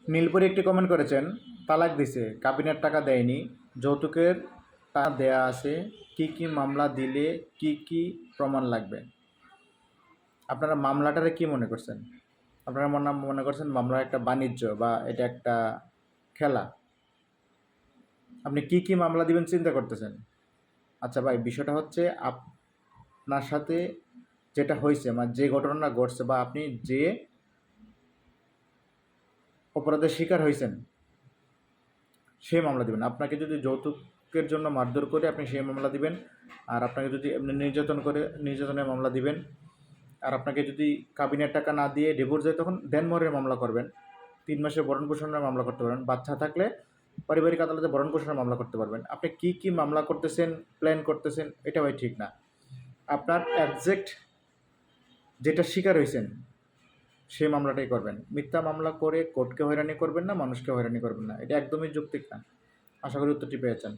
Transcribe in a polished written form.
নীলপরি একটি কমেন্ট করেছেন, তালাক দিছে, কাবিনের টাকা দেয়নি, যৌতুকের টাকা দেয়া আছে, কি কি মামলা দিলে কি কি প্রমাণ লাগবে? আপনারা মামলাটারে কি মনে করছেন? আপনারা মনে করছেন মামলা একটা বাণিজ্য বা এটা একটা খেলা? আপনি কি কি মামলা দিবেন চিন্তা করতেছেন? আচ্ছা ভাই, বিষয়টা হচ্ছে আপনার সাথে যেটা হয়েছে, মানে যে ঘটনা ঘটছে বা আপনি যে অপরাধের শিকার হয়েছেন সে মামলা দিবেন। আপনাকে যদি যৌতুকের জন্য মারধর করে আপনি সেই মামলা দিবেন, আর আপনাকে যদি এমনি নির্যাতন করে নির্যাতনের মামলা দিবেন, আর আপনাকে যদি কাবিনের টাকা না দিয়ে ডিভোর্স দেয় তখন দেনমোহরের মামলা করবেন, 3 মাসের ভরণ পোষণের মামলা করতে পারবেন, বাচ্চা থাকলে পারিবারিক আদালতে ভরণ পোষণের মামলা করতে পারবেন। আপনি কি কি মামলা করতেছেন, প্ল্যান করতেছেন, এটা ভাই ঠিক না। আপনার একজ্যাক্ট যেটা শিকার হয়েছেন সেই মামলাটাই করবেন। মিথ্যা মামলা করে কোর্টকে হয়রানি করবেন না, মানুষকে হয়রানি করবেন না, এটা একদমই যৌক্তিক না। আশা করি উত্তরটি পেয়েছেন।